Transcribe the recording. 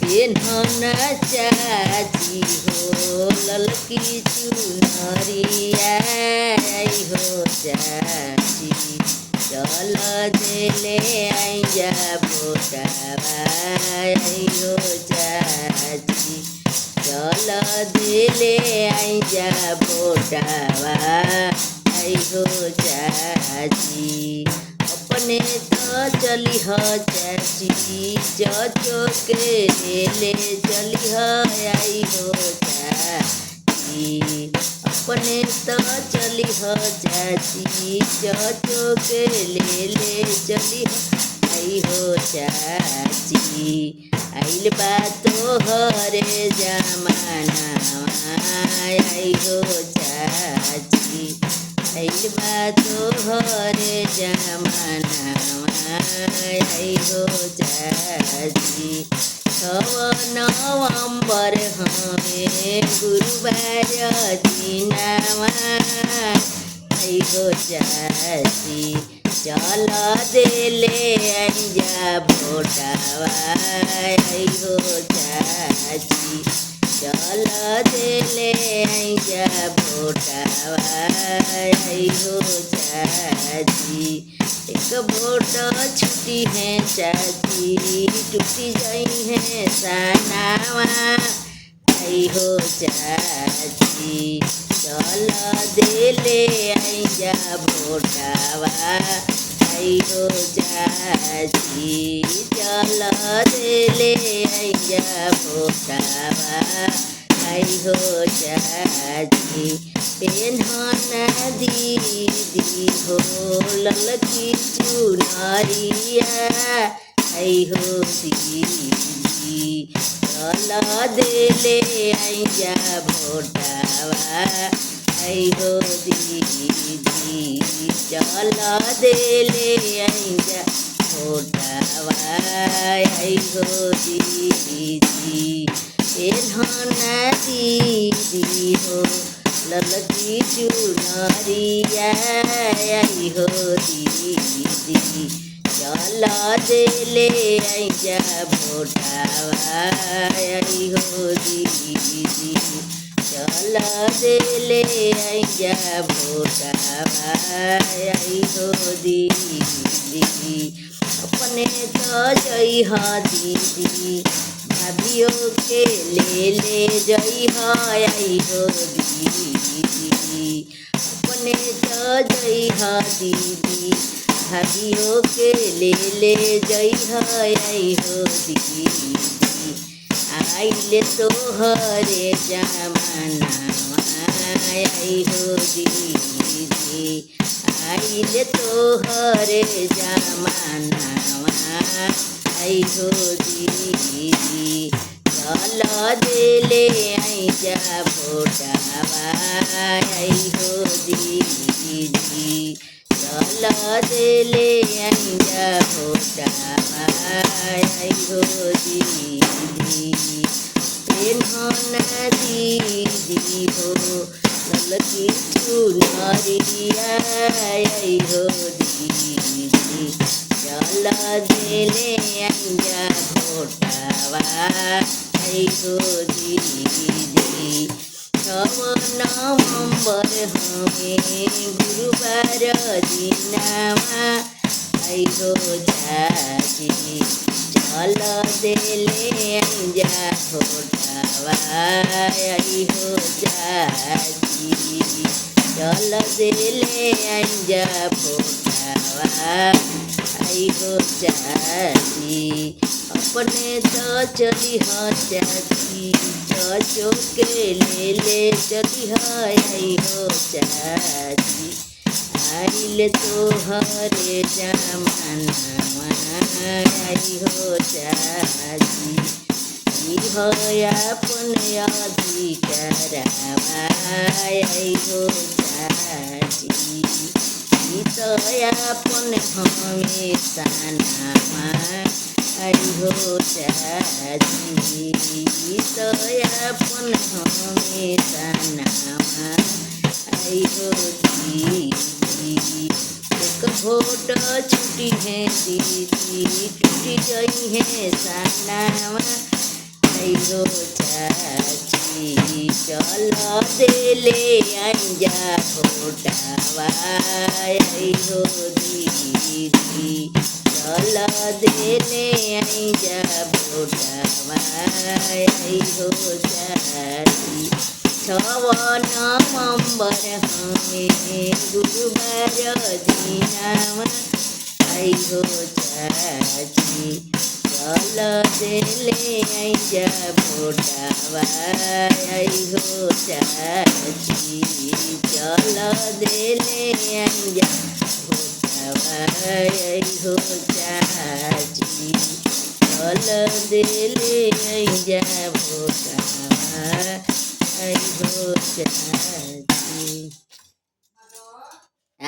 पेन्हना चाची हो ललकी चुनरिया आई हो चाची चल देले आई जा भोटावा आई हो चाची चल देले आई जा भोटावा आई हो चाची अपने तो चली ह चाची चचो के ले चली ह आई हो चाची अपने तो चली ह चाची चचो के ले चली ह आई हो चाची आइल बा तोहरे जमाना आई हो चाची आइल बा तोहरे जमाना आई हो चाची 6 नवंबर हमें गुरुवार दिनवा आई हो चाची चल देले आई जा भोटावा आई हो चाची चल देले आई जा भोटावा आई हो चाची एक भोट छुट्टी है चाची टूटी गई है सनावा आई हो चाची चल देले आई जा भोटावा आई हो चाची चल देले आई जा भोटावा आई हो चाची पेन्हना दीदी हो ललकी चुनरिया आई हो दीदी चल देले आई जा भोटावा आई हो दीदी चल देले आई जा भोटावा आई हो दीदी पेन्हना दीदी हो ललकी चुनरिया आई हो दीदी चल देले आई जा भोटावा आई हो दीदी चल देले आई जा भोटावा आई हो दीदी अपने तो जई ह दीदी भाभियों के ले जई ह आई हो दीदी अपने तो जई ह दीदी भाभियों के ले जई ह आई हो दीदी आइले तोहरे जमाना आई हो दीदी आइले तोहरे जमाना आई हो दीदी चल देले आई जा भोटावा आई हो दीदी चल देले आई जा भोटावा आई हो दीदी पेन्हना दीदी हो ललकी चुनरिया आई हो दीदी चल देले आई जा भोटावा आई हो दीदी 6 नवंबर हमें गुरुवार दिनवा आई हो चाची चल देले आई जा भोटावा आई हो चाची चल देले आई जा भोटावा आई हो चाची अपने तो चली ह चाची चचो के ले चली ह आई हो चाची आइल तोहरे जमाना आई हो चाची ई अपन अधिकारवा आई हो चाची ई तो अपन हमेशा नामा आई हो चाची ई तो अपन हमेशा नामा आई हो दीदी एक भोट छुट्टी है दीदी टूटी गई है सनावा आई हो चाची चल देले अंजा फोटावा आई हो दीदी चल देले अंजा फोटावा आई हो चाची 6 नवंबर हमें गुरुवार दिनावा आई हो चाची चल देले आइजा फोटावा आई हो चाची चल देले आइजा फोटावा आई हो चाची चल देले आइजा फोटावा आई हो चाची।